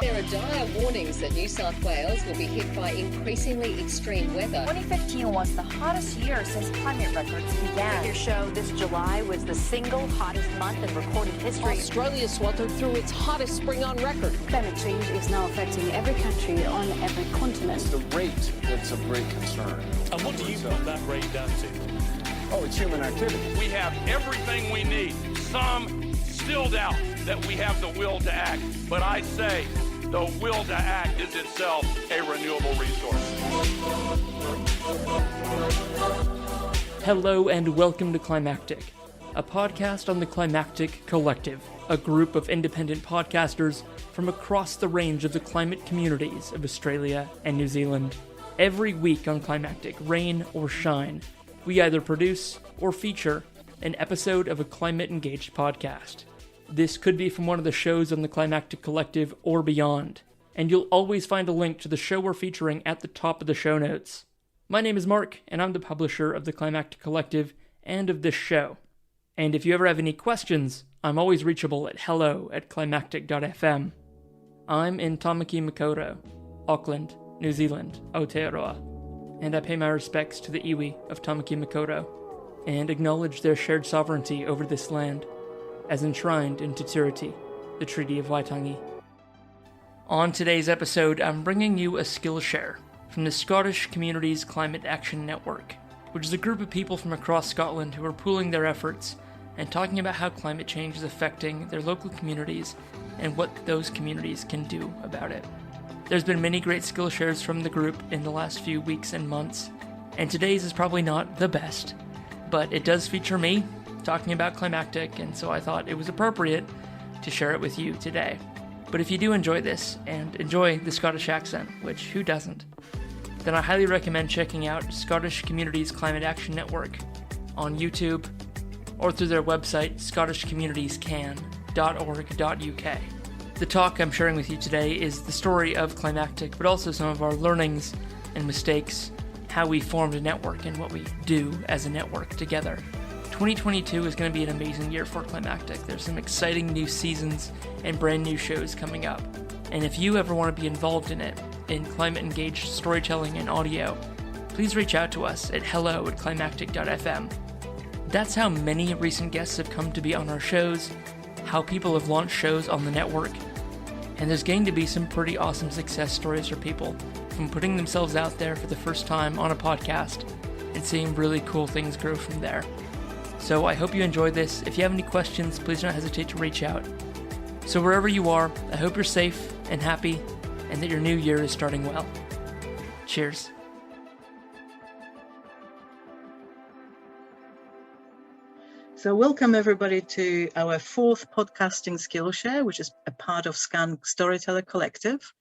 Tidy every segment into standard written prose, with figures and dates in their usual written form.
There are dire warnings that New South Wales will be hit by increasingly extreme weather. 2015 was the hottest year since climate records began. Figures show this July was the single hottest month in recorded history. Australia sweltered through its hottest spring on record. Climate change is now affecting every country on every continent. It's the rate that's of great concern. And what do you put that rate down to? Oh, it's human activity. We have everything we need. Some still doubt that we have the will to act, but I say the will to act is itself a renewable resource. Hello and welcome to Climactic, a podcast on the Climactic Collective, a group of independent podcasters from across the range of the climate communities of Australia and New Zealand. Every week on Climactic, rain or shine, we either produce or feature an episode of a climate-engaged podcast. This could be from one of the shows on the Climactic Collective or beyond, and you'll always find a link to the show we're featuring at the top of the show notes. My name is Mark, and I'm the publisher of the Climactic Collective and of this show. And if you ever have any questions, I'm always reachable at hello@climactic.fm. I'm in Tamaki Makaurau, Auckland, New Zealand, Aotearoa, and I pay my respects to the iwi of Tamaki Makaurau and acknowledge their shared sovereignty over this land, as enshrined in Te Tiriti, the Treaty of Waitangi. On today's episode, I'm bringing you a skill share from the Scottish Communities Climate Action Network, which is a group of people from across Scotland who are pooling their efforts and talking about how climate change is affecting their local communities and what those communities can do about it. There's been many great skill shares from the group in the last few weeks and months, and today's is probably not the best, but it does feature me talking about climactic, and so I thought it was appropriate to share it with you today. But if you do enjoy this, and enjoy the Scottish accent, which who doesn't, then I highly recommend checking out Scottish Communities Climate Action Network on YouTube, or through their website, scottishcommunitiescan.org.uk. The talk I'm sharing with you today is the story of climactic, but also some of our learnings and mistakes, how we formed a network, and what we do as a network together. 2022 is going to be an amazing year for Climactic. There's some exciting new seasons and brand new shows coming up. And if you ever want to be involved in it, in climate-engaged storytelling and audio, please reach out to us at hello@climactic.fm. That's how many recent guests have come to be on our shows, how people have launched shows on the network, and there's going to be some pretty awesome success stories for people from putting themselves out there for the first time on a podcast and seeing really cool things grow from there. So I hope you enjoyed this. If you have any questions, please don't hesitate to reach out. So wherever you are, I hope you're safe and happy and that your new year is starting well. Cheers. So welcome everybody to our fourth podcasting skill share, which is a part of SCAN Storyteller Collective.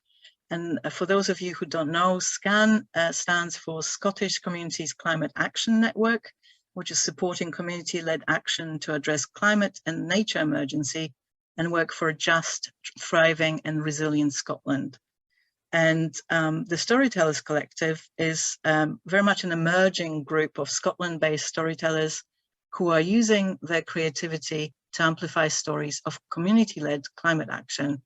And for those of you who don't know, SCAN stands for Scottish Communities Climate Action Network, which is supporting community-led action to address climate and nature emergency and work for a just, thriving and resilient Scotland. And the Storytellers Collective is very much an emerging group of Scotland-based storytellers who are using their creativity to amplify stories of community-led climate action.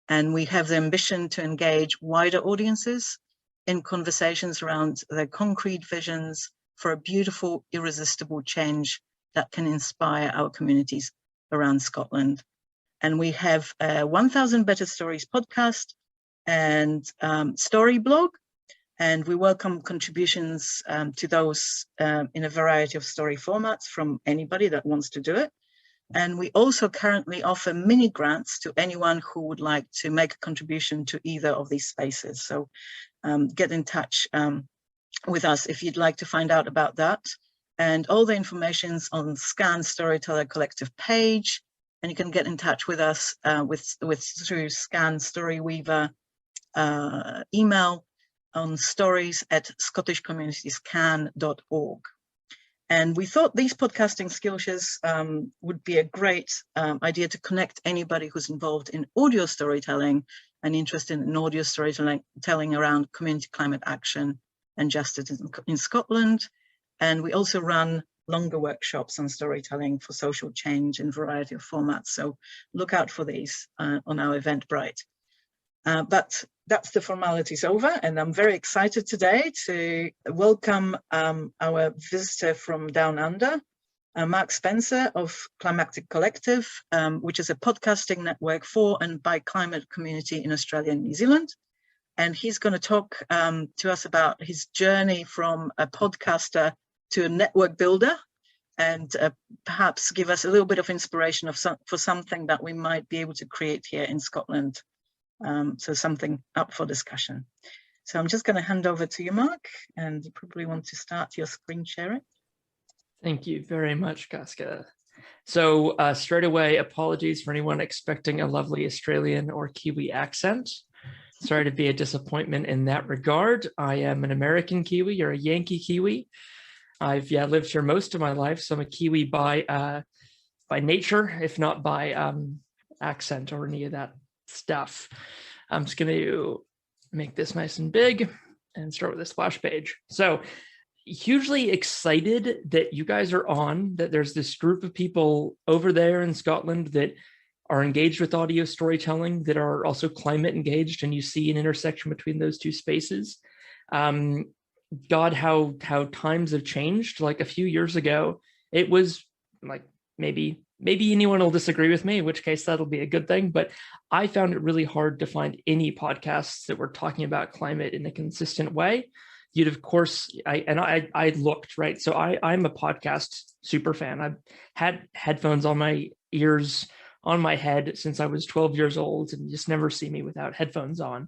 And we have the ambition to engage wider audiences in conversations around their concrete visions for a beautiful, irresistible change that can inspire our communities around Scotland. And we have a 1000 Better Stories podcast and story blog, and we welcome contributions to those in a variety of story formats from anybody that wants to do it. And we also currently offer mini grants to anyone who would like to make a contribution to either of these spaces. So get in touch with us if you'd like to find out about that. And all the information's on SCAN Storyteller Collective page, and you can get in touch with us through SCAN Storyweaver email on stories@scottishcommunitiescan.org. And we thought these podcasting skill shares would be a great idea to connect anybody who's involved in audio storytelling and interested in audio storytelling around community climate action and justice in Scotland. And we also run longer workshops on storytelling for social change in a variety of formats. So look out for these on our Eventbrite. But that's the formalities over, and I'm very excited today to welcome our visitor from Down Under, Mark Spencer of Climactic Collective, which is a podcasting network for and by climate community in Australia and New Zealand. And he's going to talk to us about his journey from a podcaster to a network builder, and perhaps give us a little bit of inspiration for something that we might be able to create here in Scotland. So something up for discussion. So I'm just going to hand over to you, Mark, and you probably want to start your screen sharing. Thank you very much, Casca. So straight away, apologies for anyone expecting a lovely Australian or Kiwi accent. Sorry to be a disappointment in that regard. I am an American Kiwi or a Yankee Kiwi. I've lived here most of my life, so I'm a Kiwi by nature, if not by accent or any of that stuff. I'm just going to make this nice and big and start with a splash page. So hugely excited that you guys are on, that there's this group of people over there in Scotland that are engaged with audio storytelling, that are also climate engaged, and you see an intersection between those two spaces. God, how times have changed. Like a few years ago, it was like maybe anyone will disagree with me, in which case that'll be a good thing. But I found it really hard to find any podcasts that were talking about climate in a consistent way. You'd, of course, I looked, right? So I'm a podcast super fan. I've had headphones on my ears, on my head since I was 12 years old, and you just never see me without headphones on.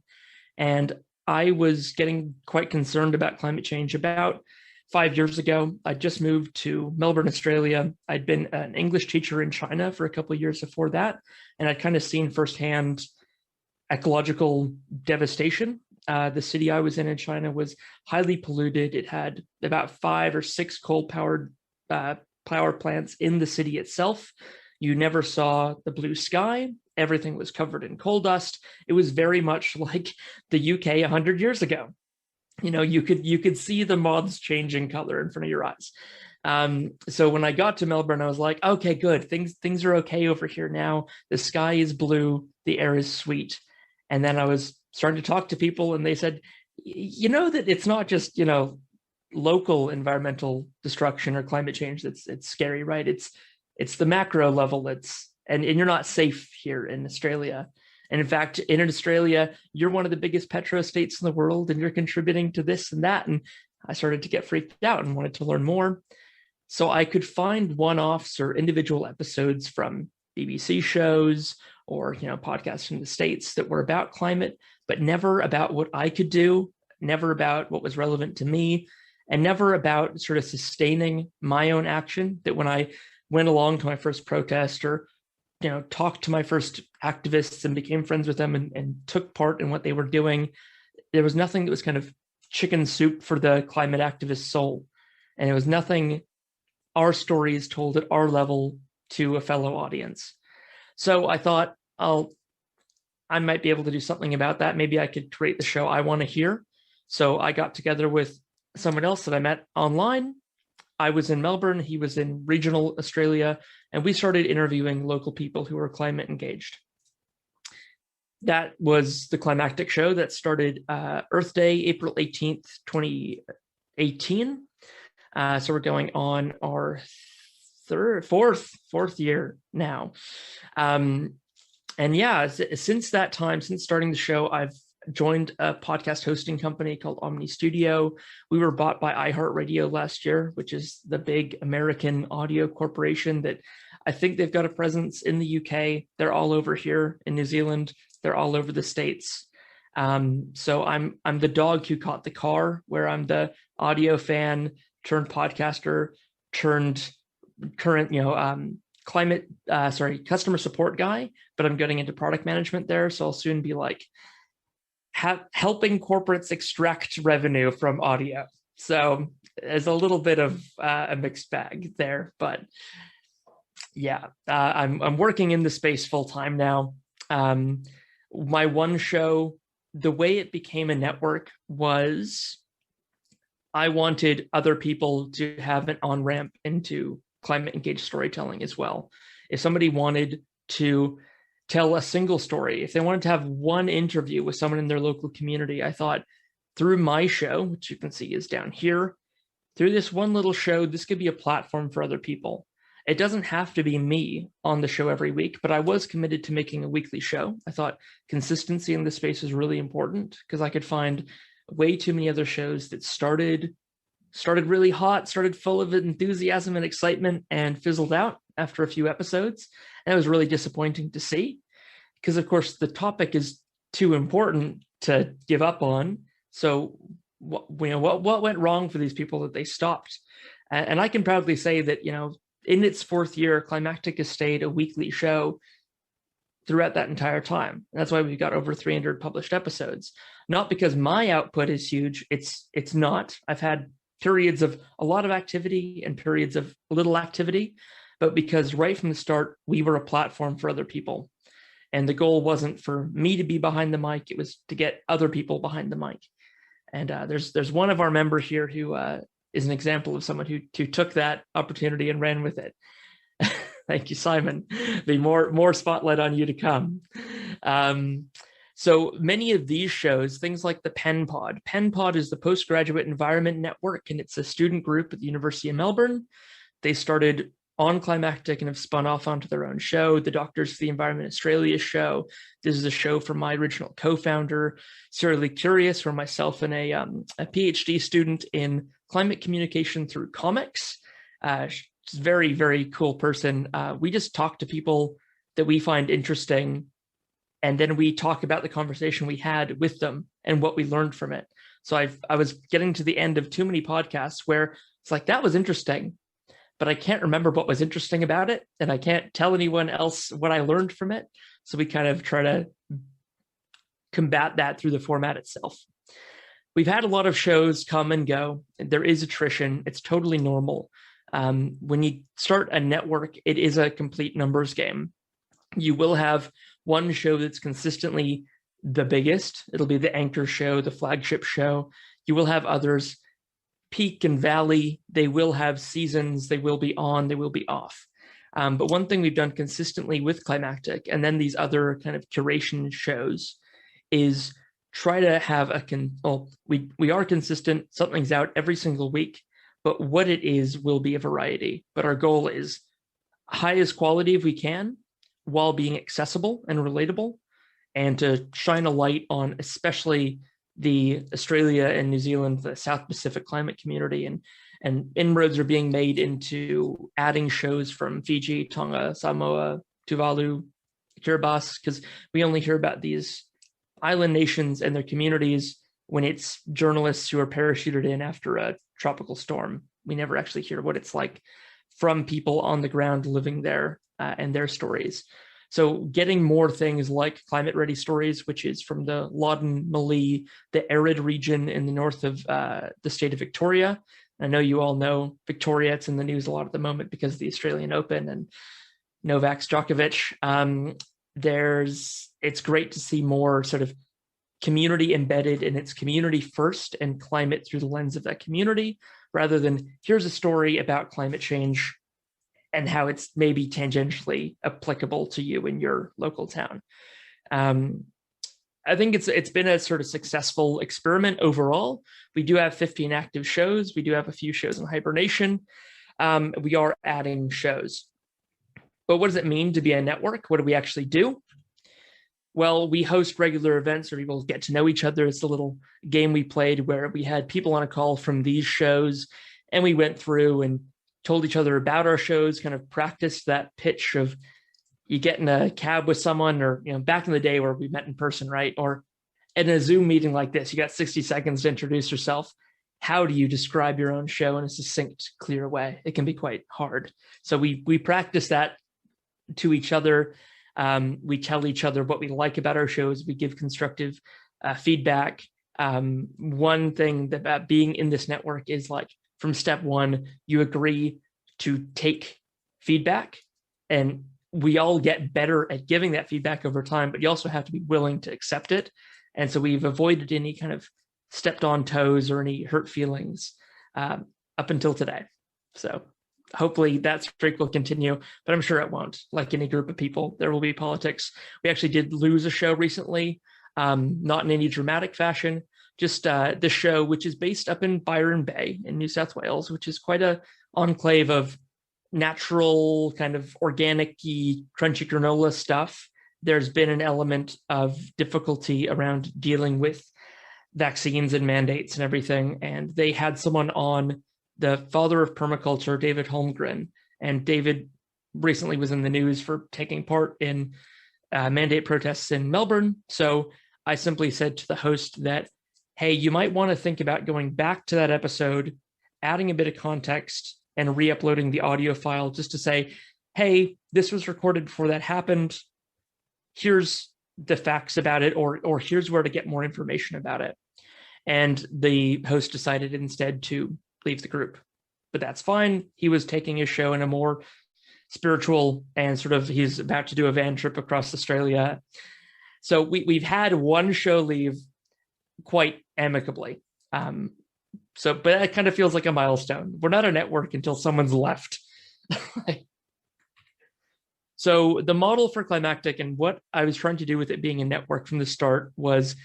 And I was getting quite concerned about climate change about 5 years ago. I just moved to Melbourne, Australia. I'd been an English teacher in China for a couple of years before that, and I'd kind of seen firsthand ecological devastation. The city I was in China was highly polluted. It had about 5 or 6 coal-powered power plants in the city itself. You never saw the blue sky. Everything was covered in coal dust. It was very much like the UK 100 years ago. You know, you could see the moths changing color in front of your eyes. So when I got to Melbourne, I was like, okay, good. Things are okay over here now. The sky is blue. The air is sweet. And then I was starting to talk to people, and they said, you know, that it's not just, you know, local environmental destruction or climate change it's scary, right? It's the macro level. And you're not safe here in Australia. And in fact, in Australia, you're one of the biggest petro states in the world, and you're contributing to this and that. And I started to get freaked out and wanted to learn more. So I could find one-offs or individual episodes from BBC shows or, you know, podcasts from the States that were about climate, but never about what I could do, never about what was relevant to me, and never about sort of sustaining my own action. That when I went along to my first protest, or, you know, talked to my first activists and became friends with them and took part in what they were doing, there was nothing that was kind of chicken soup for the climate activist soul. And it was nothing our stories told at our level to a fellow audience. So I thought I might be able to do something about that. Maybe I could create the show I want to hear. So I got together with someone else that I met online. I was in Melbourne, he was in regional Australia, and we started interviewing local people who were climate engaged. That was the Climactic Show that started Earth Day, April 18th, 2018. So we're going on our fourth year now. And yeah, since that time, since starting the show, I've joined a podcast hosting company called Omni Studio. We were bought by iHeartRadio last year, which is the big American audio corporation that I think they've got a presence in the UK. They're all over here in New Zealand. They're all over the States. So I'm the dog who caught the car, where I'm the audio fan turned podcaster turned current, customer support guy, but I'm getting into product management there. So I'll soon be like helping corporates extract revenue from audio. So there's a little bit of a mixed bag there, but yeah, I'm working in the space full time now. My one show, the way it became a network was I wanted other people to have an on-ramp into climate engaged storytelling as well. If somebody wanted to tell a single story, if they wanted to have one interview with someone in their local community, I thought through my show, which you can see is down here, through this one little show, this could be a platform for other people. It doesn't have to be me on the show every week, but I was committed to making a weekly show. I thought consistency in this space is really important because I could find way too many other shows that started really hot, started full of enthusiasm and excitement, and fizzled out after a few episodes. And it was really disappointing to see because, of course, the topic is too important to give up on. So what went wrong for these people that they stopped? And I can proudly say that, in its fourth year, Climactic has stayed a weekly show throughout that entire time. And that's why we've got over 300 published episodes. Not because my output is huge. It's not. I've had periods of a lot of activity and periods of little activity, but because right from the start, we were a platform for other people. And the goal wasn't for me to be behind the mic. It was to get other people behind the mic. And there's one of our members here who is an example of someone who took that opportunity and ran with it. Thank you, Simon. Be more spotlight on you to come. So many of these shows, things like the Pen Pod. Pen Pod is the Postgraduate Environment Network, and it's a student group at the University of Melbourne. They started on Climactic and have spun off onto their own show, the Doctors for the Environment Australia show. This is a show from my original co-founder, Serially Curious, or myself and a PhD student in climate communication through comics. She's a very, very cool person. We just talk to people that we find interesting, and then we talk about the conversation we had with them and what we learned from it. So I was getting to the end of too many podcasts where it's like, that was interesting, but I can't remember what was interesting about it, and I can't tell anyone else what I learned from it. So we kind of try to combat that through the format itself. We've had a lot of shows come and go. There is attrition. It's totally normal. When you start a network, it is a complete numbers game. You will have one show that's consistently the biggest. It'll be the anchor show, the flagship show. You will have others peak and valley. They will have seasons. They will be on, they will be off. But one thing we've done consistently with Climactic and then these other kind of curation shows is try to have we are consistent. Something's out every single week, but what it is will be a variety. But our goal is highest quality if we can, while being accessible and relatable, and to shine a light on especially the Australia and New Zealand, the South Pacific climate community, and inroads are being made into adding shows from Fiji, Tonga, Samoa, Tuvalu, Kiribati, because we only hear about these island nations and their communities when it's journalists who are parachuted in after a tropical storm. We never actually hear what it's like from people on the ground living there and their stories. So getting more things like Climate Ready Stories, which is from the Loddon, Mallee, the arid region in the north of the state of Victoria. I know you all know Victoria, it's in the news a lot at the moment because of the Australian Open and Novak Djokovic. It's great to see more sort of community embedded, and it's community first and climate through the lens of that community, rather than here's a story about climate change and how it's maybe tangentially applicable to you in your local town. I think it's been a sort of successful experiment overall. We do have 15 active shows. We do have a few shows in hibernation. We are adding shows. But what does it mean to be a network? What do we actually do? Well, we host regular events where people get to know each other. It's a little game we played where we had people on a call from these shows, and we went through and told each other about our shows, kind of practiced that pitch of you get in a cab with someone, or back in the day where we met in person, right? Or in a Zoom meeting like this, you got 60 seconds to introduce yourself. How do you describe your own show in a succinct, clear way? It can be quite hard. So we practice that to each other. We tell each other what we like about our shows. We give constructive feedback. One thing about being in this network is like from step one, you agree to take feedback, and we all get better at giving that feedback over time, but you also have to be willing to accept it. And so we've avoided any kind of stepped on toes or any hurt feelings up until today. So hopefully that streak will continue, but I'm sure it won't. Like any group of people, there will be politics. We actually did lose a show recently, not in any dramatic fashion, just the show, which is based up in Byron Bay in New South Wales, which is quite a enclave of natural kind of organic-y, crunchy granola stuff. There's been an element of difficulty around dealing with vaccines and mandates and everything. And they had someone on, the father of permaculture, David Holmgren. And David recently was in the news for taking part in mandate protests in Melbourne. So I simply said to the host that, hey, you might want to think about going back to that episode, adding a bit of context and re-uploading the audio file just to say, hey, this was recorded before that happened. Here's the facts about it, or here's where to get more information about it. And the host decided instead to leave the group, but that's fine. He was taking his show in a more spiritual and sort of, he's about to do a van trip across Australia. So we've had one show leave quite amicably. But that kind of feels like a milestone. We're not a network until someone's left. So the model for Climactic and what I was trying to do with it being a network from the start was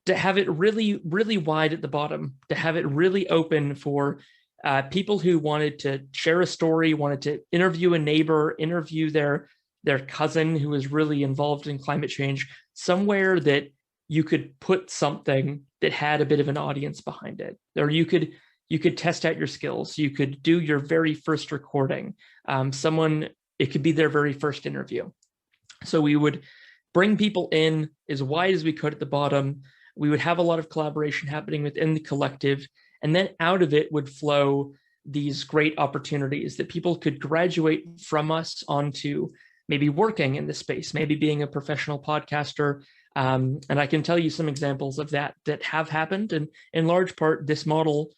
to have it really, really wide at the bottom, to have it really open for people who wanted to share a story, wanted to interview a neighbor, interview their cousin who is really involved in climate change, somewhere that you could put something that had a bit of an audience behind it, or you could test out your skills. You could do your very first recording. It could be their very first interview. So we would bring people in as wide as we could at the bottom. We would have a lot of collaboration happening within the collective, and then out of it would flow these great opportunities that people could graduate from us onto maybe working in this space, maybe being a professional podcaster. And I can tell you some examples of that have happened. And in large part, this model,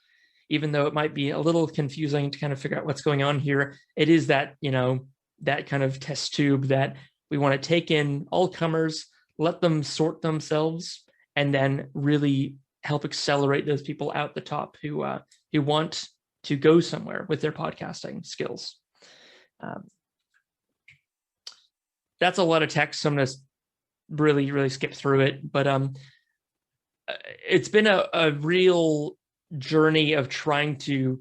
even though it might be a little confusing to kind of figure out what's going on here, it is that, that kind of test tube that we want to take in all comers, let them sort themselves, and then really help accelerate those people out the top who want to go somewhere with their podcasting skills. That's a lot of text, so I'm going to really, really skip through it. But it's been a real journey of trying to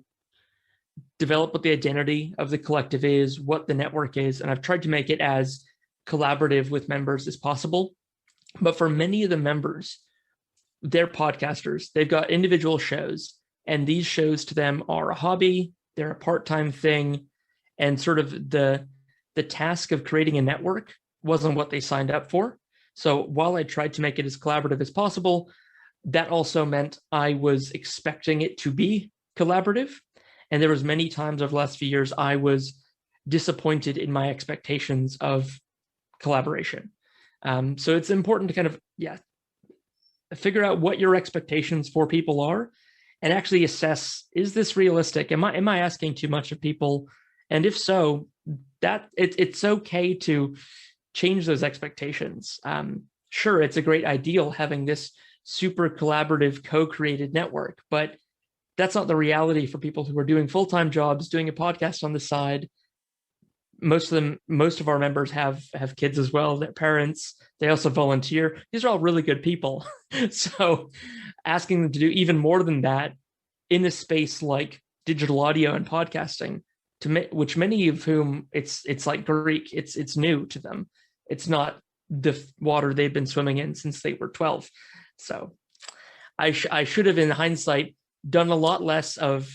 develop what the identity of the collective is, what the network is, and I've tried to make it as collaborative with members as possible. But for many of the members, they're podcasters. They've got individual shows, and these shows to them are a hobby, they're a part-time thing, and sort of the task of creating a network wasn't what they signed up for. So while I tried to make it as collaborative as possible, that also meant I was expecting it to be collaborative. And there was many times over the last few years, I was disappointed in my expectations of collaboration. So it's important to kind of, figure out what your expectations for people are and actually assess, is this realistic? Am I asking too much of people? And if so, that it's okay to change those expectations. Sure, it's a great ideal having this super collaborative, co-created network, but that's not the reality for people who are doing full-time jobs, doing a podcast on the side. Most of our members have kids as well, their parents, they also volunteer. These are all really good people. So asking them to do even more than that in a space like digital audio and podcasting, which many of whom it's like Greek, it's new to them. It's not the water they've been swimming in since they were 12. So I should have, in hindsight, done a lot less of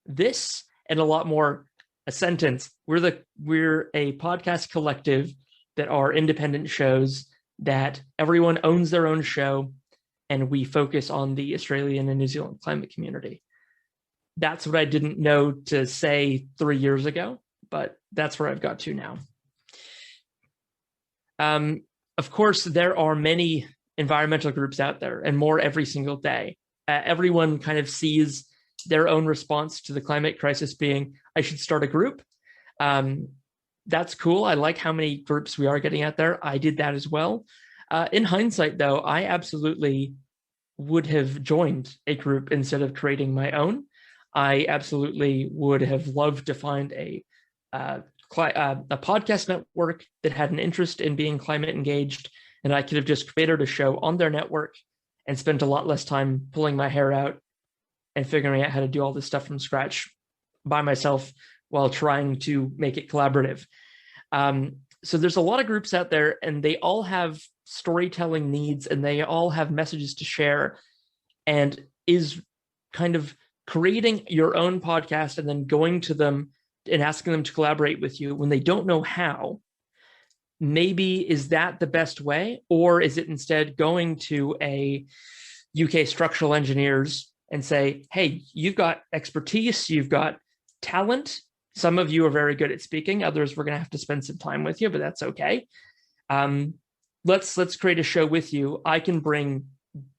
this and a lot more a sentence. We're a podcast collective that are independent shows that everyone owns their own show, and we focus on the Australian and New Zealand climate community. That's what I didn't know to say 3 years ago, but that's where I've got to now. Of course, there are many environmental groups out there, and more every single day. Everyone kind of sees their own response to the climate crisis being, I should start a group. That's cool. I like how many groups we are getting out there. I did that as well. In hindsight, though, I absolutely would have joined a group instead of creating my own. I absolutely would have loved to find a podcast network that had an interest in being climate engaged, and I could have just created a show on their network and spent a lot less time pulling my hair out and figuring out how to do all this stuff from scratch by myself while trying to make it collaborative. So there's a lot of groups out there, and they all have storytelling needs, and they all have messages to share, and is kind of creating your own podcast and then going to them and asking them to collaborate with you when they don't know how. Maybe is that the best way, or is it instead going to a UK structural engineers and say, hey, you've got expertise, you've got talent. Some of you are very good at speaking. Others, we're going to have to spend some time with you, but that's okay. Let's create a show with you. I can bring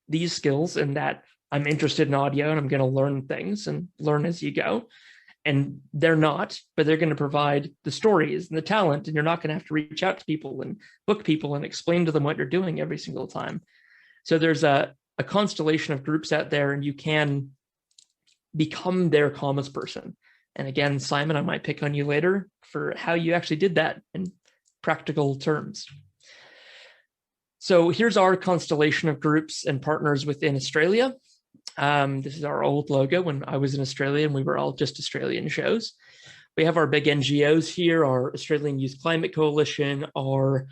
these skills in that I'm interested in audio and I'm going to learn things and learn as you go. And they're not, but they're going to provide the stories and the talent, and you're not going to have to reach out to people and book people and explain to them what you're doing every single time. So there's a constellation of groups out there, and you can become their comms person. And again, Simon, I might pick on you later for how you actually did that in practical terms. So here's our constellation of groups and partners within Australia. This is our old logo when I was in Australia and we were all just Australian shows. We have our big NGOs here, our Australian Youth Climate Coalition, our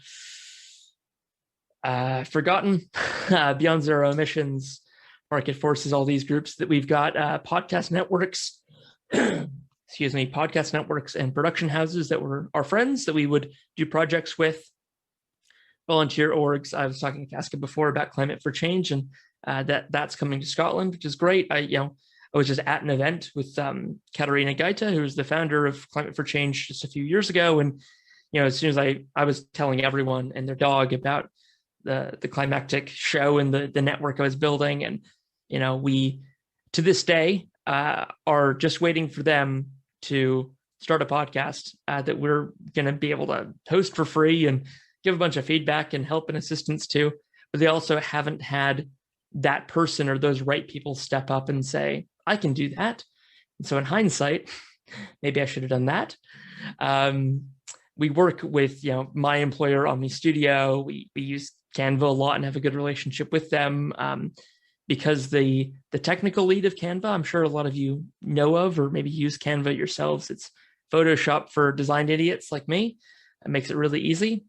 forgotten Beyond Zero Emissions, Market Forces, all these groups that we've got, podcast networks, podcast networks and production houses that were our friends that we would do projects with, volunteer orgs. I was talking to Casca before about Climate for Change, and that's coming to Scotland, which is great. I was just at an event with Katarina Gaita, who was the founder of Climate for Change just a few years ago. And, as soon as I was telling everyone and their dog about the climactic show and the network I was building. And, we, to this day, are just waiting for them to start a podcast that we're going to be able to host for free and give a bunch of feedback and help and assistance to. But they also haven't had that person or those right people step up and say, I can do that. And so in hindsight, maybe I should have done that. We work with, my employer, Omni Studio. We use Canva a lot and have a good relationship with them because the technical lead of Canva, I'm sure a lot of you know of or maybe use Canva yourselves. It's Photoshop for design idiots like me. It makes it really easy.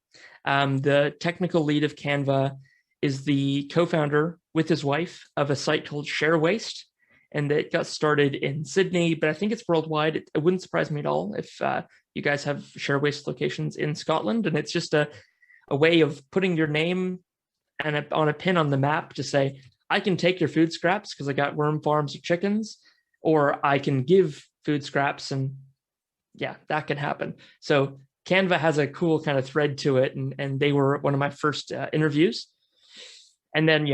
The technical lead of Canva is the co-founder with his wife of a site called Share Waste, and it got started in Sydney, but I think it's worldwide. It wouldn't surprise me at all if you guys have Share Waste locations in Scotland, and it's just a way of putting your name and on a pin on the map to say, I can take your food scraps because I got worm farms or chickens, or I can give food scraps, and yeah, that can happen. So Canva has a cool kind of thread to it, and they were one of my first interviews. And then,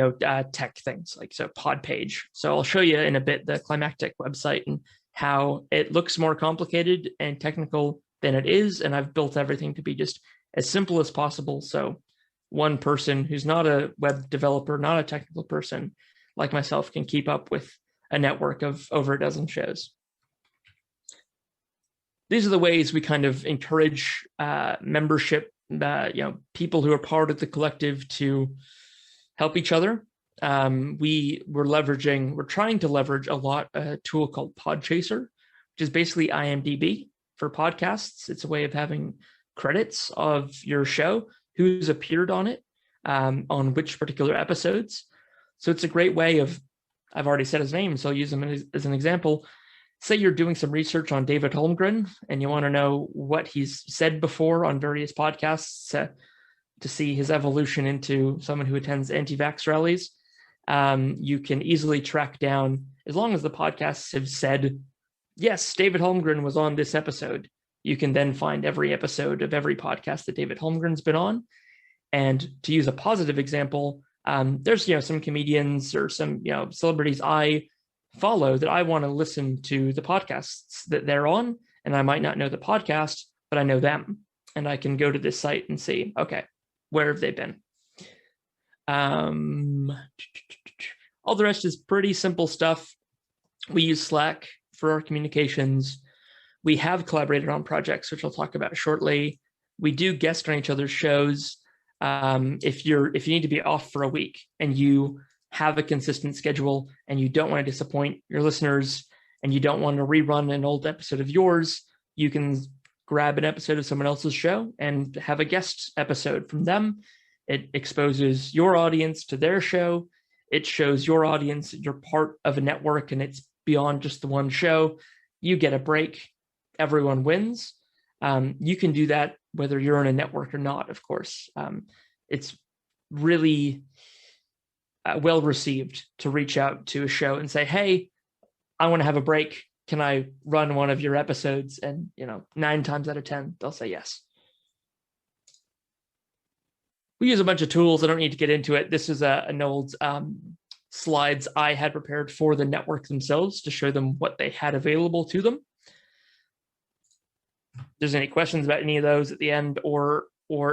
tech things like Podpage. So I'll show you in a bit the Climactic website and how it looks more complicated and technical than it is. And I've built everything to be just as simple as possible. So one person who's not a web developer, not a technical person like myself, can keep up with a network of over a dozen shows. These are the ways we kind of encourage membership, people who are part of the collective to help each other. We're trying to leverage a tool called Podchaser, which is basically IMDb for podcasts. It's a way of having credits of your show, who's appeared on it, on which particular episodes. So it's a great way of, I've already said his name, so I'll use him as an example. Say you're doing some research on David Holmgren and you want to know what he's said before on various podcasts to see his evolution into someone who attends anti-vax rallies. You can easily track down, as long as the podcasts have said, yes, David Holmgren was on this episode, you can then find every episode of every podcast that David Holmgren's been on. And to use a positive example, there's some comedians or some celebrities I follow that I want to listen to the podcasts that they're on, and I might not know the podcast, but I know them, and I can go to this site and see, okay, where have they been? All the rest is pretty simple stuff. We use Slack for our communications. We have collaborated on projects, which I'll talk about shortly. We do guest on each other's shows. If you need to be off for a week and you have a consistent schedule and you don't want to disappoint your listeners and you don't want to rerun an old episode of yours, you can grab an episode of someone else's show and have a guest episode from them. It exposes your audience to their show. It shows your audience you're part of a network and it's beyond just the one show. You get a break. Everyone wins. You can do that whether you're in a network or not, of course. It's really well received to reach out to a show and say, hey, I want to have a break. Can I run one of your episodes? And 9 times out of 10, they'll say yes. We use a bunch of tools. I don't need to get into it. This is an old slides I had prepared for the network themselves to show them what they had available to them. If there's any questions about any of those at the end or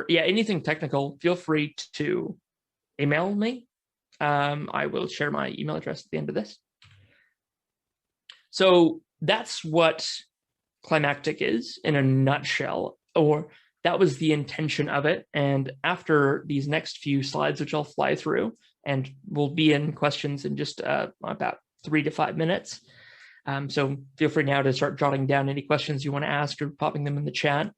anything technical, feel free to email me. I will share my email address at the end of this. So that's what climactic is in a nutshell, or that was the intention of it. And after these next few slides, which I'll fly through and will be in questions in just about 3 to 5 minutes. So feel free now to start jotting down any questions you want to ask or popping them in the chat.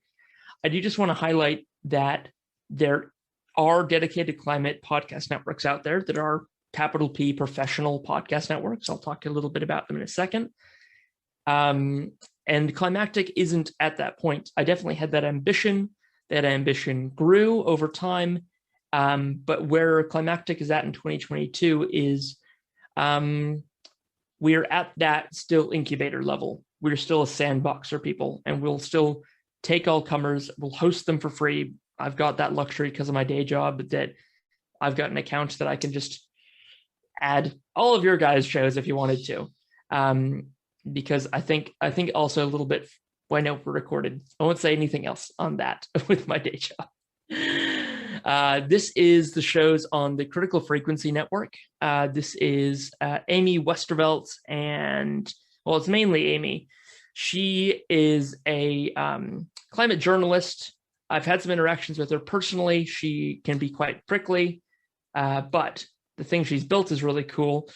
I do just want to highlight that there are dedicated climate podcast networks out there that are capital P professional podcast networks. I'll talk a little bit about them in a second. And climactic isn't at that point. I definitely had that ambition. That ambition grew over time. But where climactic is at in 2022 is we're at that still incubator level. We're still a sandbox for people, and we'll still take all comers. We'll host them for free. I've got that luxury because of my day job that I've got an account that I can just add all of your guys' shows if you wanted to. Because I think also a little bit, well, I know we're recorded. I won't say anything else on that with my day job. This is the shows on the Critical Frequency Network. This is Amy Westervelt, and well, it's mainly Amy. She is a climate journalist. I've had some interactions with her personally. She can be quite prickly, but the thing she's built is really cool.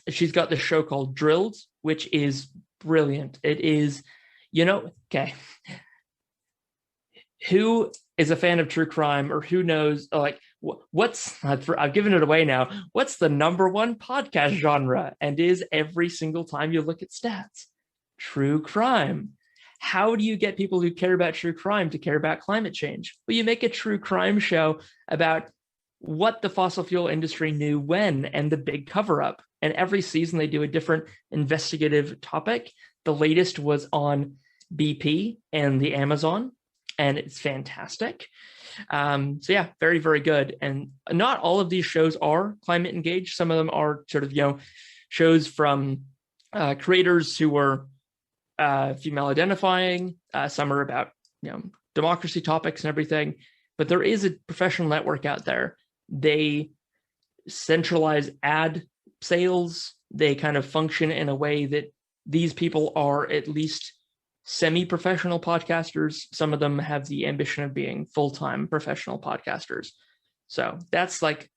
She's got this show called Drilled, which is brilliant. It is, okay. Who is a fan of true crime, or who knows, like, I've given it away now. What's the #1 podcast genre? And is every single time you look at stats, true crime. How do you get people who care about true crime to care about climate change? Well, you make a true crime show about what the fossil fuel industry knew when and the big cover up. And every season they do a different investigative topic. The latest was on BP and the Amazon, and it's fantastic. So yeah, very, very good. And not all of these shows are climate engaged. Some of them are sort of, shows from creators who were female identifying. Some are about, democracy topics and everything. But there is a professional network out there. They centralize ad sales. They kind of function in a way that these people are at least semi-professional podcasters. Some of them have the ambition of being full-time professional podcasters. So that's like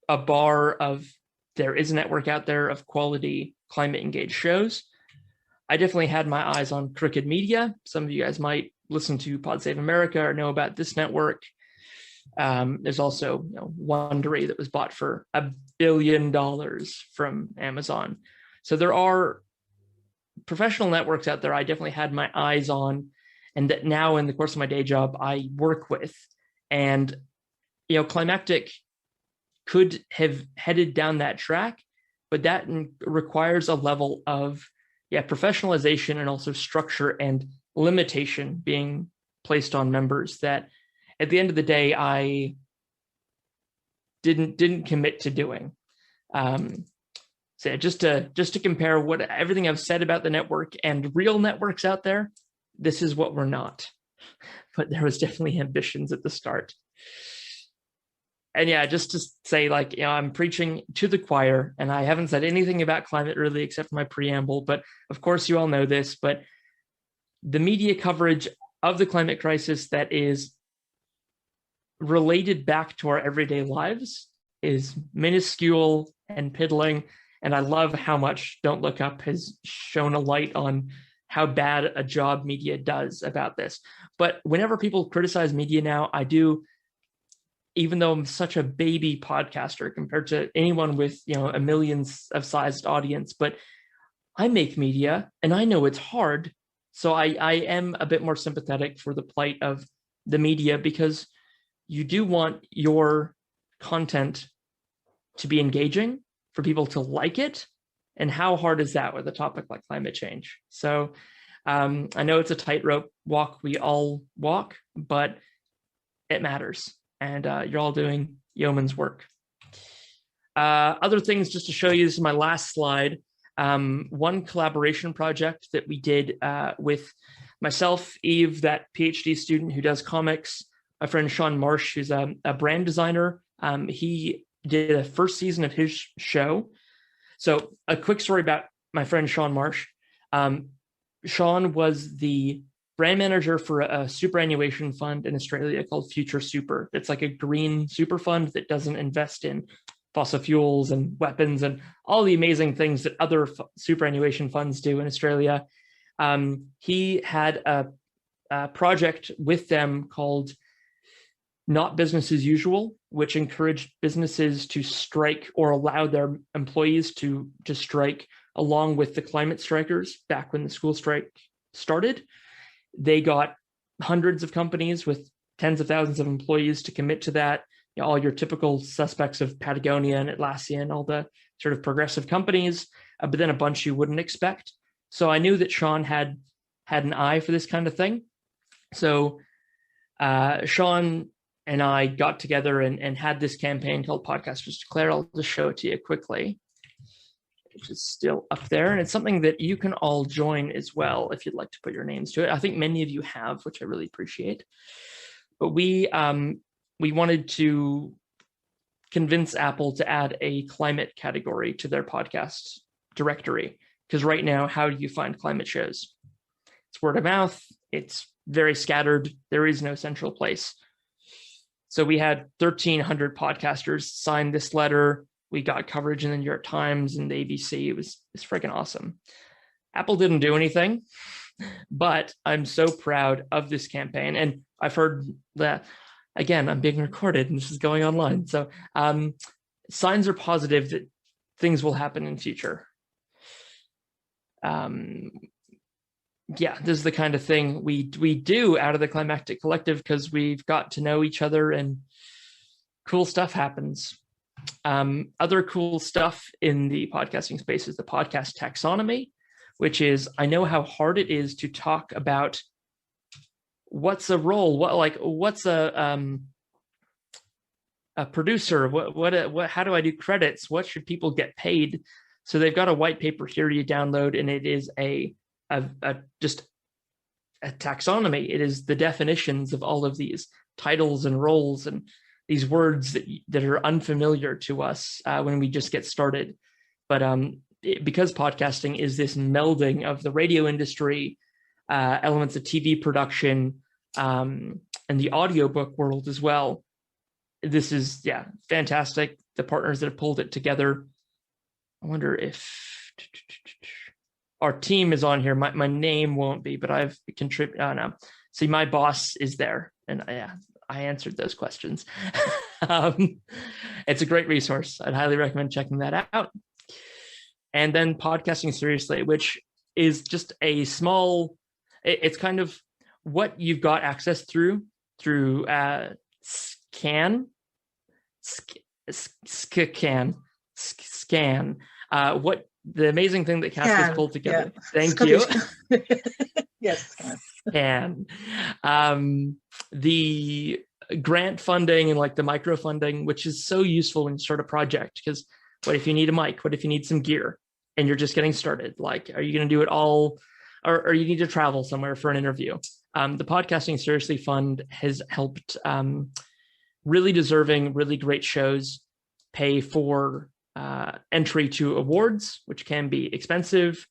a bar of, there is a network out there of quality climate engaged shows. I definitely had my eyes on Crooked Media. Some of you guys might listen to Pod Save America or know about this network. There's also Wondery that was bought for $1 billion from Amazon. So there are professional networks out there I definitely had my eyes on, and that now in the course of my day job I work with. And climactic could have headed down that track, but that requires a level of professionalization and also structure and limitation being placed on members that at the end of the day I didn't commit to doing. So just to compare what everything I've said about the network and real networks out there, this is what we're not. But there was definitely ambitions at the start. And yeah, just to say, like, you know, I'm preaching to the choir, and I haven't said anything about climate really except for my preamble, but of course you all know this, but the media coverage of the climate crisis that is related back to our everyday lives is minuscule and piddling. And I love how much Don't Look Up has shown a light on how bad a job media does about this. But whenever people criticize media now, I do, even though I'm such a baby podcaster compared to anyone with, you know, a millions of sized audience, but I make media and I know it's hard. So I am a bit more sympathetic for the plight of the media, because you do want your content to be engaging, for people to like it. And how hard is that with a topic like climate change? So I know it's a tightrope walk we all walk, but it matters. And you're all doing yeoman's work. Other things, just to show you, this is my last slide. One collaboration project that we did with myself, Eve, that PhD student who does comics, my friend Sean Marsh, who's a brand designer. He did a first season of his show. So a quick story about my friend Sean Marsh. Sean was the brand manager for a superannuation fund in Australia called Future Super. It's like a green super fund that doesn't invest in fossil fuels and weapons and all the amazing things that other superannuation funds do in Australia. He had a project with them called Not Business as Usual, which encouraged businesses to strike or allow their employees to strike along with the climate strikers. Back when the school strike started, they got hundreds of companies with tens of thousands of employees to commit to that. You know, all your typical suspects of Patagonia and Atlassian, all the sort of progressive companies, but then a bunch you wouldn't expect. So I knew that Sean had an eye for this kind of thing. So Sean and I got together and had this campaign called Podcasters Declare. I'll just show it to you quickly, which is still up there. And it's something that you can all join as well if you'd like to put your names to it. I think many of you have, which I really appreciate. But we wanted to convince Apple to add a climate category to their podcast directory. Because right now, how do you find climate shows? It's word of mouth. It's very scattered. There is no central place. So we had 1,300 podcasters sign this letter. We got coverage in the New York Times and the ABC. It's freaking awesome. Apple didn't do anything, but I'm so proud of this campaign. And I've heard that, again, I'm being recorded and this is going online. So signs are positive that things will happen in future. Yeah, this is the kind of thing we do out of the Climactic Collective, because we've got to know each other and cool stuff happens. Other cool stuff in the podcasting space is the podcast taxonomy, which is, I know how hard it is to talk about what's a role, what's a producer, what how do I do credits, what should people get paid? So they've got a white paper here you download, and it is just a taxonomy. It is the definitions of all of these titles and roles and these words that are unfamiliar to us when we just get started. But because podcasting is this melding of the radio industry, elements of TV production, and the audiobook world as well, this is, yeah, fantastic. The partners that have pulled it together. I wonder if our team is on here. My name won't be, but I've contributed. Oh, no. See, my boss is there, and I answered those questions. It's a great resource. I'd highly recommend checking that out. And then Podcasting Seriously, which is just a small, it's kind of what you've got access through SCAN. What the amazing thing that Cass has pulled together. Yeah. Thank you. Yes. SCAN. The grant funding and like the micro funding, which is so useful when you start a project, because what if you need a mic? What if you need some gear and you're just getting started? Like, are you going to do it all, or you need to travel somewhere for an interview? The Podcasting Seriously Fund has helped really deserving, really great shows pay for entry to awards, which can be expensive,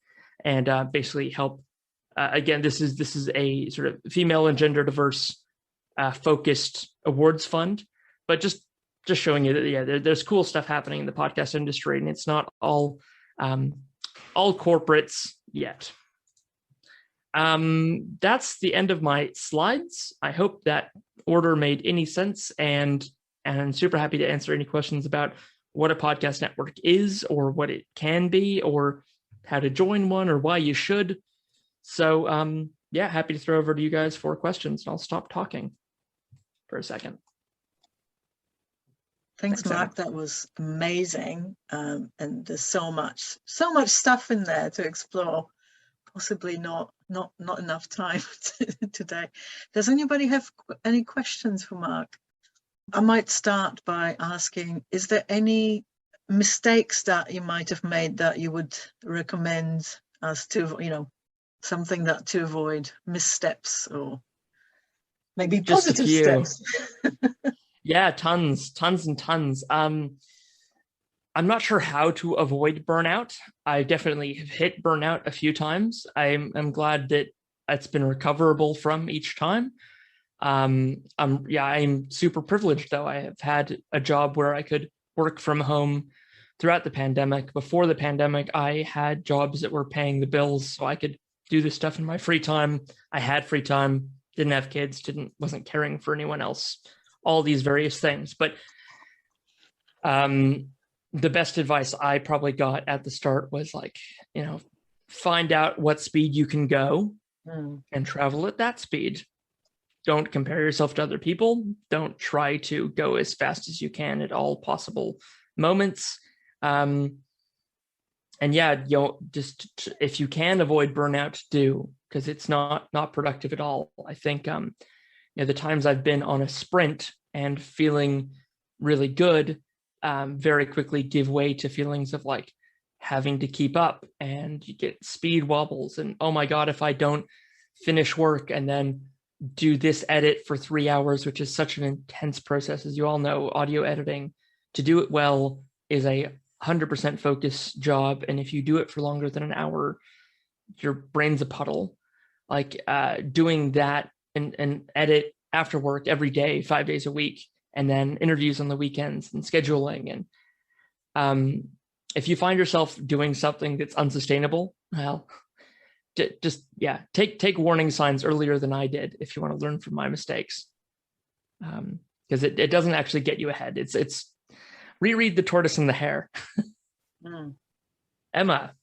and basically help. Again, this is a sort of female and gender diverse focused awards fund, but just showing you that there's cool stuff happening in the podcast industry, and it's not all corporates yet. That's the end of my slides. I hope that order made any sense, and I'm super happy to answer any questions about what a podcast network is, or what it can be, or how to join one, or why you should. So yeah, happy to throw over to you guys for questions, and I'll stop talking for a second. Thanks, Mark. That was amazing, and there's so much stuff in there to explore. Possibly not enough time today. Does anybody have any questions for Mark? I might start by asking, is there any mistakes that you might have made that you would recommend as to, something that to avoid, missteps, or maybe positive steps? Yeah, tons and tons. I'm not sure how to avoid burnout. I definitely have hit burnout a few times. I'm glad that it's been recoverable from each time. I'm super privileged though. I have had a job where I could work from home throughout the pandemic. Before the pandemic, I had jobs that were paying the bills, so I could do this stuff in my free time. I had free time, didn't have kids, wasn't caring for anyone else, all these various things. But the best advice I probably got at the start was find out what speed you can go and travel at that speed. Don't compare yourself to other people. Don't try to go as fast as you can at all possible moments. And yeah, just if you can avoid burnout, do, because it's not productive at all. I think the times I've been on a sprint and feeling really good very quickly give way to feelings of having to keep up, and you get speed wobbles, and oh my God, if I don't finish work and then do this edit for 3 hours, which is such an intense process, as you all know, audio editing, to do it well is a 100% focus job. And if you do it for longer than an hour, your brain's a puddle. Doing that and edit after work every day, 5 days a week, and then interviews on the weekends and scheduling. And if you find yourself doing something that's unsustainable, well, take warning signs earlier than I did if you want to learn from my mistakes. Because it doesn't actually get you ahead. It's reread The Tortoise and the Hare. Emma.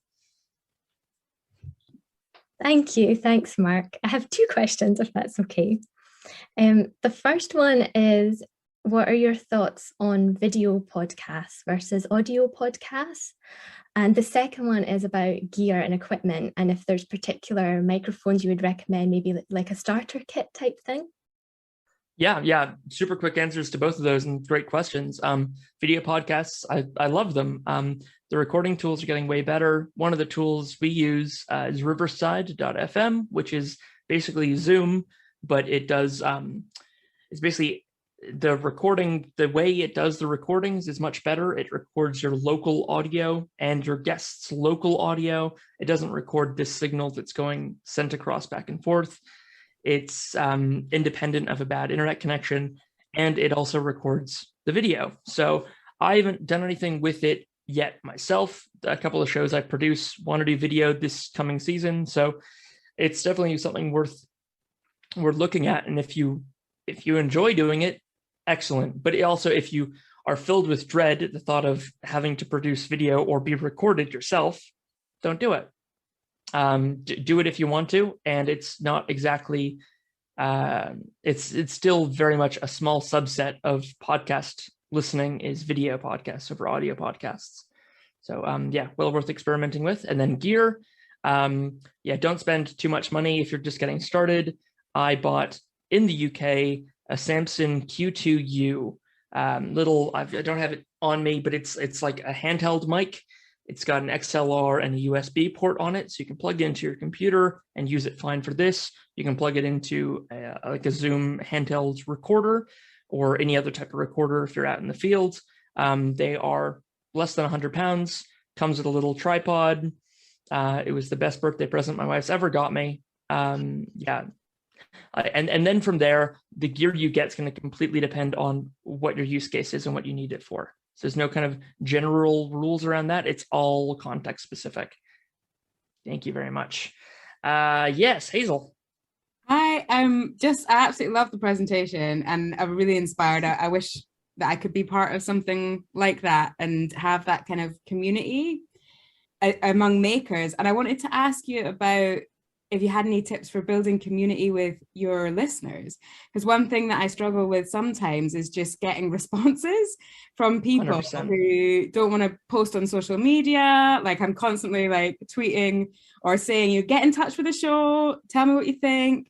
Thank you. Thanks, Mark. I have 2 questions, if that's okay. The first one is, what are your thoughts on video podcasts versus audio podcasts? And the second one is about gear and equipment, and if there's particular microphones you would recommend, maybe like a starter kit type thing. Yeah. Super quick answers to both of those, and great questions. Video podcasts, I love them. The recording tools are getting way better. One of the tools we use is Riverside.fm, which is basically Zoom, but it does, it's basically the recording, the way it does the recordings is much better. It records your local audio and your guests' local audio. It doesn't record this signal that's going sent across back and forth. It's independent of a bad internet connection, and it also records the video. So I haven't done anything with it yet myself. A couple of shows I produce want to do video this coming season, so it's definitely something worth looking at. And if you enjoy doing it, excellent. But also, if you are filled with dread at the thought of having to produce video or be recorded yourself, don't do it. Do it if you want to, and it's not exactly it's still very much a small subset of podcast listening is video podcasts over audio podcasts. So well worth experimenting with. And then gear, don't spend too much money if you're just getting started. I bought in the UK a Samson Q2U I don't have it on me, but it's like a handheld mic. It's got an XLR and a USB port on it, so you can plug it into your computer and use it fine for this. You can plug it into a Zoom handheld recorder, or any other type of recorder if you're out in the field. They are less than 100 pounds, comes with a little tripod. It was the best birthday present my wife's ever got me. Yeah. And then from there, the gear you get is going to completely depend on what your use case is and what you need it for. So there's no kind of general rules around that. It's all context specific. Thank you very much. Yes, Hazel. I absolutely love the presentation, and I'm really inspired. I wish that I could be part of something like that and have that kind of community among makers. And I wanted to ask you about if you had any tips for building community with your listeners, because one thing that I struggle with sometimes is just getting responses from people 100%. who don't want to post on social media. Like, I'm constantly like tweeting or saying, you get in touch with the show, tell me what you think,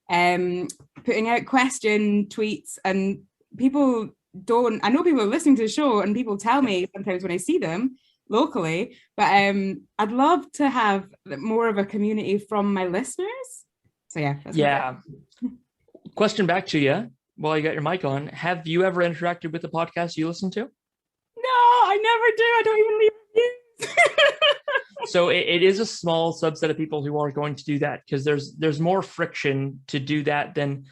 putting out question tweets, and people don't, I know people are listening to the show and people tell me sometimes when I see them locally, but I'd love to have more of a community from my listeners. So yeah. Question back to you while you got your mic on. Have you ever interacted with the podcast you listen to? No, I never do. I don't even leave reviews. So it is a small subset of people who are going to do that, because there's more friction to do that than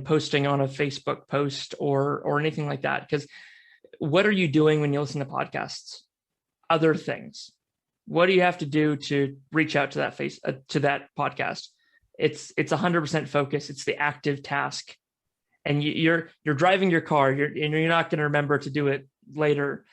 posting on a Facebook post or anything like that. Because what are you doing when you listen to podcasts? Other things. What do you have to do to reach out to that podcast? It's 100% focus. It's the active task, and you're driving your car. You're not going to remember to do it later.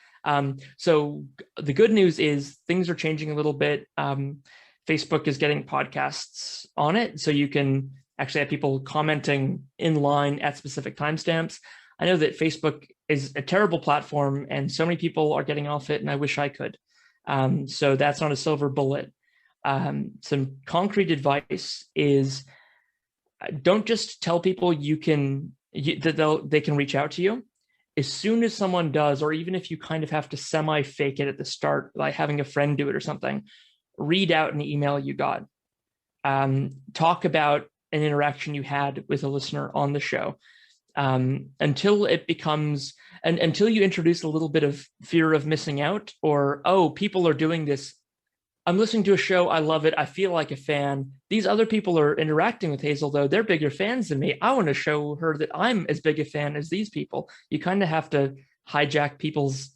So the good news is things are changing a little bit. Facebook is getting podcasts on it, so you can actually have people commenting in line at specific timestamps. I know that Facebook is a terrible platform and so many people are getting off it, and I wish I could. So that's not a silver bullet. Some concrete advice is don't just tell people that they can reach out to you. As soon as someone does, or even if you kind of have to semi-fake it at the start, like having a friend do it or something, read out an email you got. Talk about an interaction you had with a listener on the show. Until it becomes, and until you introduce a little bit of fear of missing out, or, oh, people are doing this. I'm listening to a show. I love it. I feel like a fan. These other people are interacting with Hazel, though. They're bigger fans than me. I want to show her that I'm as big a fan as these people. You kind of have to hijack people's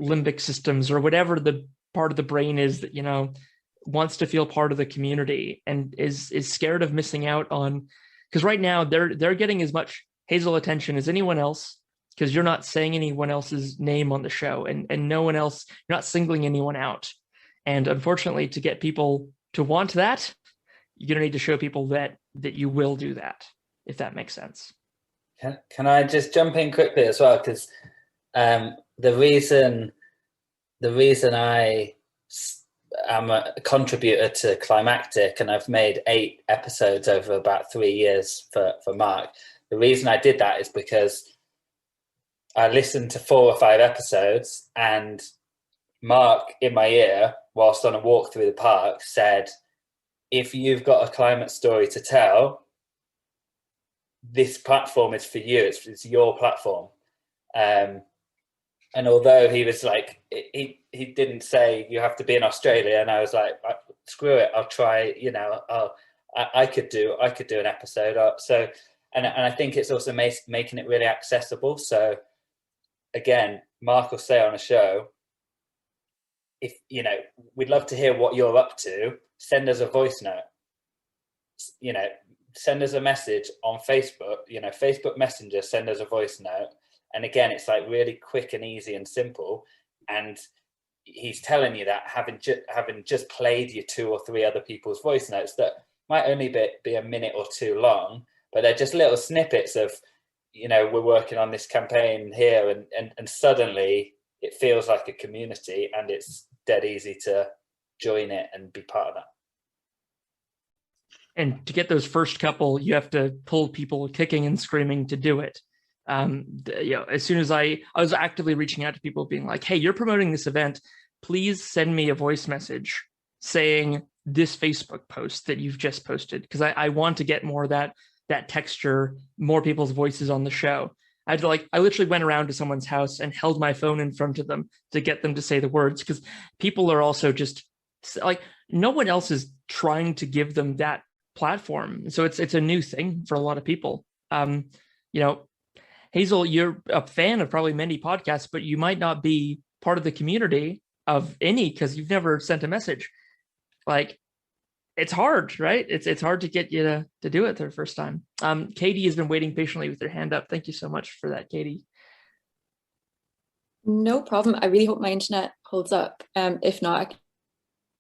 limbic systems, or whatever the part of the brain is that, wants to feel part of the community and is scared of missing out on, because right now they're getting as much Hazel attention as anyone else, because you're not saying anyone else's name on the show, and no one else, you're not singling anyone out. And unfortunately, to get people to want that, you're going to need to show people that you will do that, if that makes sense. Can I just jump in quickly as well? Because the reason I am a contributor to Climactic, and I've made 8 episodes over about 3 years for Mark. The reason I did that is because I listened to 4 or 5 episodes, and Mark in my ear, whilst on a walk through the park, said, if you've got a climate story to tell, this platform is for you. It's your platform. And although he was like, he didn't say you have to be in Australia, and I was like, screw it, I'll try. I could do an episode. So, and I think it's also making it really accessible. So, again, Mark will say on a show, if we'd love to hear what you're up to, send us a voice note. Send us a message on Facebook. Facebook Messenger. Send us a voice note. And again, it's like really quick and easy and simple. And he's telling you that having just played you 2 or 3 other people's voice notes that might only be a minute or 2 long, but they're just little snippets of, we're working on this campaign here, and suddenly it feels like a community, and it's dead easy to join it and be part of that. And to get those first couple, you have to pull people kicking and screaming to do it. As soon as I was actively reaching out to people being like, hey, you're promoting this event, please send me a voice message saying this Facebook post that you've just posted, because I want to get more of that texture, more people's voices on the show. I literally went around to someone's house and held my phone in front of them to get them to say the words, because people are also just like, no one else is trying to give them that platform. So it's a new thing for a lot of people. Hazel, you're a fan of probably many podcasts, but you might not be part of the community of any because you've never sent a message. Like, it's hard, right? It's hard to get you to do it the first time. Katie has been waiting patiently with her hand up. Thank you so much for that, Katie. No problem. I really hope my internet holds up. If not, I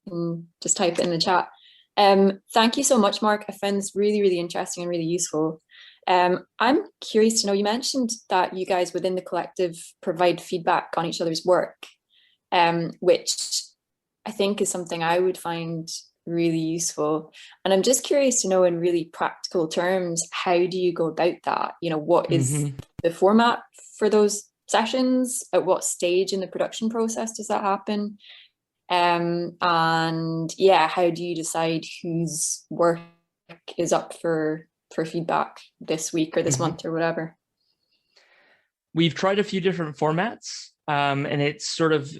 can just type it in the chat. Thank you so much, Mark. I found this really, really interesting and really useful. I'm curious to know, you mentioned that you guys within the collective provide feedback on each other's work, which I think is something I would find really useful. And I'm just curious to know, in really practical terms, how do you go about that? What is the format for those sessions? At what stage in the production process does that happen? And yeah, how do you decide whose work is up for feedback this week or this month or whatever? We've tried a few different formats, and it's sort of,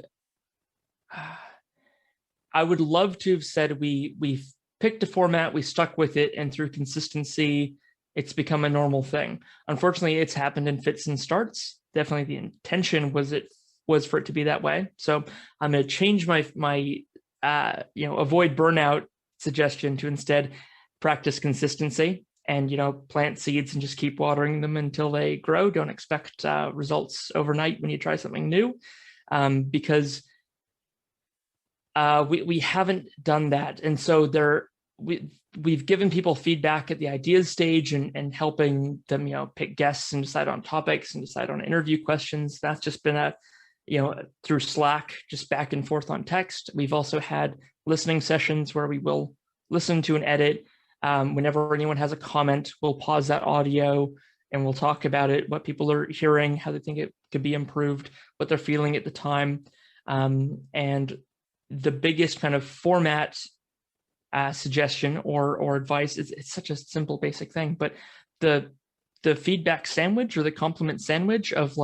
I would love to have said we've picked a format, we stuck with it, and through consistency, it's become a normal thing. Unfortunately, it's happened in fits and starts. Definitely the intention was for it to be that way. So I'm going to change my avoid burnout suggestion to instead practice consistency and, plant seeds and just keep watering them until they grow. Don't expect results overnight when you try something new, because we haven't done that. And so we've given people feedback at the ideas stage and helping them, pick guests and decide on topics and decide on interview questions. That's just been through Slack, just back and forth on text. We've also had listening sessions where we will listen to an edit. Whenever anyone has a comment, we'll pause that audio and we'll talk about it, what people are hearing, how they think it could be improved, what they're feeling at the time. And the biggest kind of format suggestion or advice is, it's such a simple, basic thing, but the feedback sandwich or the compliment sandwich of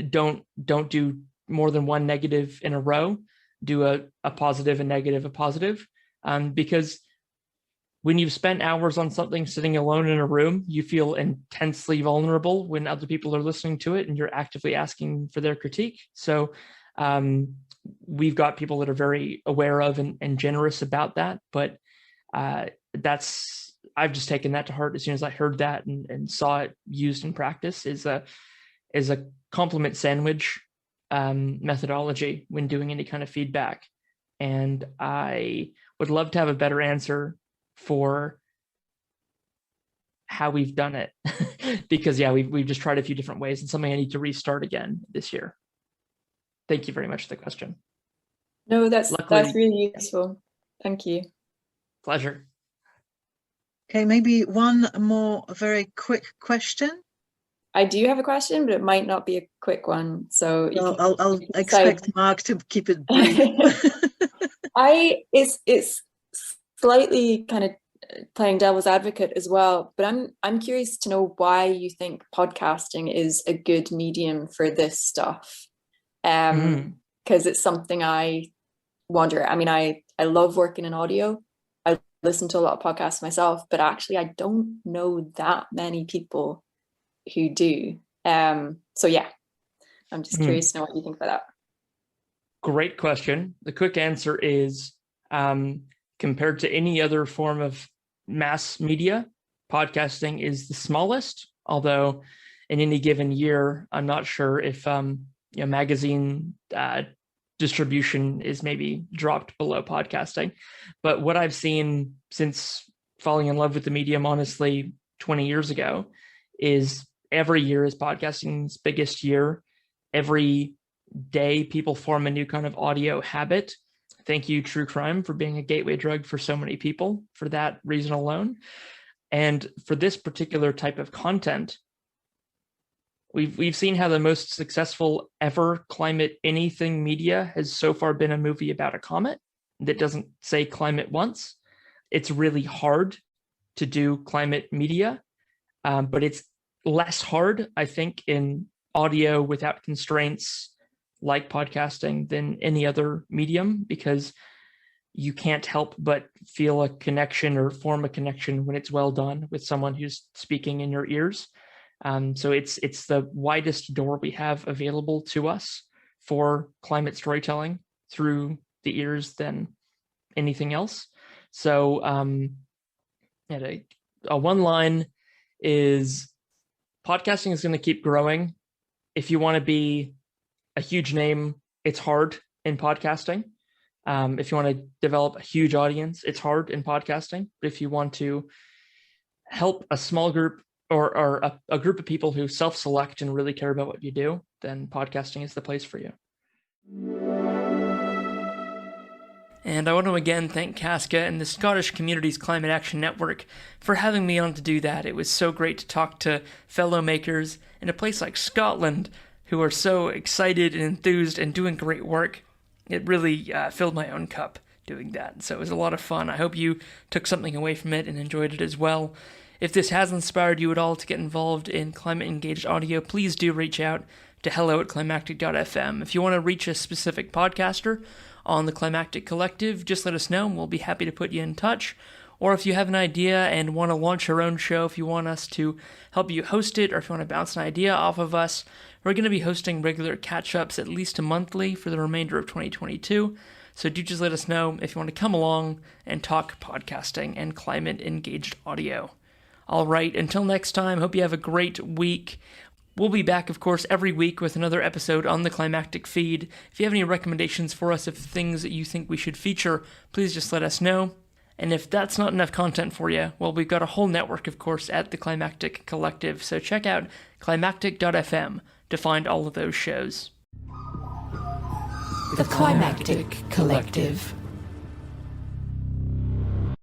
don't do more than one negative in a row, do a positive, a negative, a positive, because when you've spent hours on something sitting alone in a room, you feel intensely vulnerable when other people are listening to it and you're actively asking for their critique. So we've got people that are very aware of and generous about that. But I've just taken that to heart as soon as I heard that and saw it used in practice is a compliment sandwich methodology when doing any kind of feedback. And I would love to have a better answer for how we've done it because we've just tried a few different ways and something I need to restart again this year. Thank you very much for the question. No, that's really useful. Thank you. Pleasure. Okay, maybe one more very quick question. I do have a question, but it might not be a quick one. So I'll expect Mark to keep it brief. It's slightly kind of playing devil's advocate as well, but I'm curious to know why you think podcasting is a good medium for this stuff. Because it's something I wonder. I mean, I love working in audio. I listen to a lot of podcasts myself, but actually I don't know that many people who do. So yeah, I'm just curious to know what you think about that. Great question. The quick answer is, compared to any other form of mass media, podcasting is the smallest, although in any given year, I'm not sure if magazine distribution is maybe dropped below podcasting. But what I've seen since falling in love with the medium, honestly, 20 years ago, is every year is podcasting's biggest year. Every day people form a new kind of audio habit. Thank you, true crime, for being a gateway drug for so many people for that reason alone. And for this particular type of content, we've seen how the most successful ever climate anything media has so far been a movie about a comet that doesn't say climate once. It's really hard to do climate media, but it's less hard, I think, in audio without constraints like podcasting than any other medium, because you can't help but feel a connection or form a connection when it's well done with someone who's speaking in your ears. So it's the widest door we have available to us for climate storytelling through the ears than anything else. So a one line is, podcasting is going to keep growing. If you want to be a huge name, it's hard in podcasting. If you want to develop a huge audience, it's hard in podcasting. But if you want to help a small group or a group of people who self-select and really care about what you do, then podcasting is the place for you. And I want to again thank Casca and the Scottish Communities Climate Action Network for having me on to do that. It was so great to talk to fellow makers in a place like Scotland who are so excited and enthused and doing great work. It really filled my own cup doing that. So it was a lot of fun. I hope you took something away from it and enjoyed it as well. If this has inspired you at all to get involved in climate-engaged audio, please do reach out to hello@climactic.fm. If you want to reach a specific podcaster on the Climactic Collective, just let us know and we'll be happy to put you in touch. Or if you have an idea and want to launch your own show, if you want us to help you host it, or if you want to bounce an idea off of us, we're going to be hosting regular catch-ups at least monthly for the remainder of 2022. So do just let us know if you want to come along and talk podcasting and climate-engaged audio. All right, until next time, hope you have a great week. We'll be back, of course, every week with another episode on the Climactic feed. If you have any recommendations for us of things that you think we should feature, please just let us know. And if that's not enough content for you, well, we've got a whole network, of course, at the Climactic Collective. So check out climactic.fm to find all of those shows. The Climactic Collective.